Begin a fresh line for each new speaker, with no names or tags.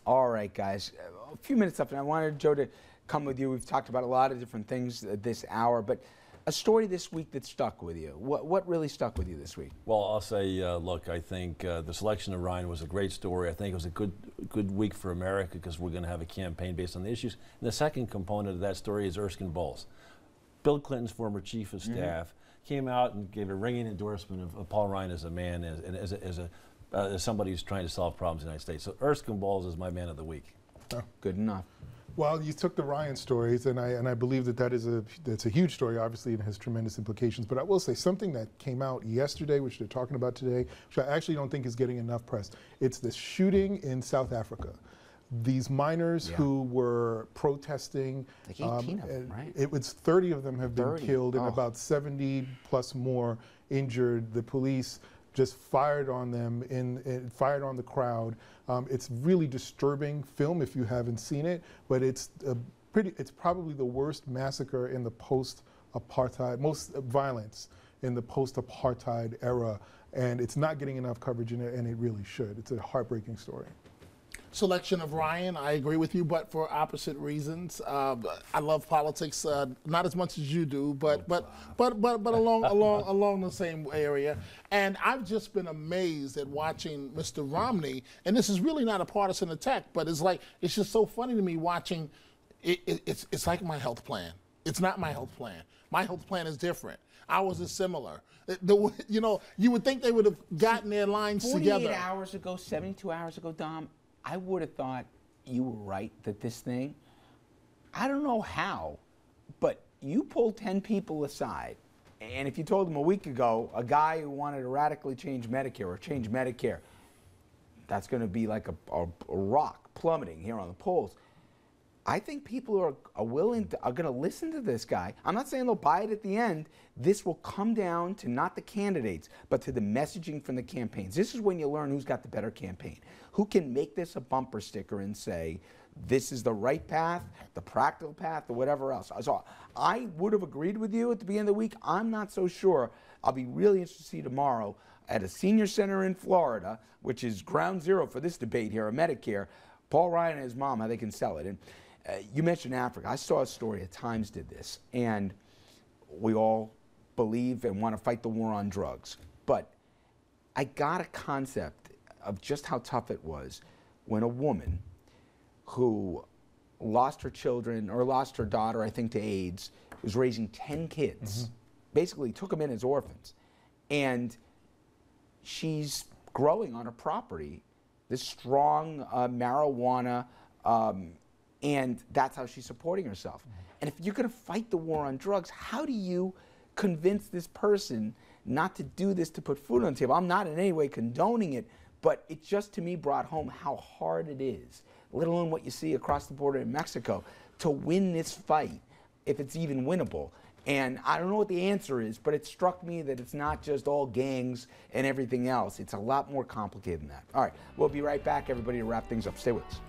All right, guys. A few minutes left, and I wanted Joe to come with you. We've talked about a lot of different things this hour, but a story this week that stuck with you. What really stuck with you this week?
Well, I'll say, look, I think the selection of Ryan was a great story. I think it was a good week for America because we're going to have a campaign based on the issues. And the second component of that story is Erskine Bowles. Bill Clinton's former chief of staff came out and gave a ringing endorsement of Paul Ryan as a man, as somebody who's trying to solve problems in the United States. So Erskine Bowles is my man of the week.
Oh, good enough.
Well, you took the Ryan stories, and I believe that's a huge story, obviously, and has tremendous implications. But I will say something that came out yesterday, which they're talking about today, which I actually don't think is getting enough press. It's the shooting in South Africa. These miners who were protesting,
like 18 of them, right?
It was 30 of them have been killed and about 70 plus more injured. The police just fired on them, fired on the crowd. It's really disturbing film if you haven't seen it, but it's probably the worst massacre in the post-apartheid, most violence in the post-apartheid era, and it's not getting enough coverage in it, and it really should. It's a heartbreaking story.
Selection of Ryan, I agree with you, but for opposite reasons. I love politics, not as much as you do, but along the same area. And I've just been amazed at watching Mr. Romney, and this is really not a partisan attack, but it's just so funny to me watching. It's like my health plan. It's not my health plan. My health plan is different. Ours is similar. You know, you would think they would have gotten their lines
48
together.
48 hours ago, 72 hours ago, Dom, I would have thought you were right that this thing, I don't know how, but you pulled 10 people aside. And if you told them a week ago, a guy who wanted to radically change Medicare or change Medicare, that's going to be like a rock plummeting here on the polls. I think people are going to listen to this guy. I'm not saying they'll buy it at the end. This will come down to not the candidates, but to the messaging from the campaigns. This is when you learn who's got the better campaign. Who can make this a bumper sticker and say, this is the right path, the practical path, or whatever else. So I would have agreed with you at the beginning of the week. I'm not so sure. I'll be really interested to see tomorrow at a senior center in Florida, which is ground zero for this debate here on Medicare, Paul Ryan and his mom, how they can sell it. And you mentioned Africa. I saw a story, at Times did this, and we all believe and want to fight the war on drugs. But I got a concept of just how tough it was when a woman who lost her children, or lost her daughter, I think, to AIDS, was raising 10 kids, basically took them in as orphans. And she's growing on her property this strong marijuana, and that's how she's supporting herself. And if you're going to fight the war on drugs, how do you convince this person not to do this to put food on the table? I'm not in any way condoning it, but it just to me brought home how hard it is, let alone what you see across the border in Mexico, to win this fight, if it's even winnable. And I don't know what the answer is, but it struck me that it's not just all gangs and everything else. It's a lot more complicated than that. All right, we'll be right back, everybody, to wrap things up. Stay with us.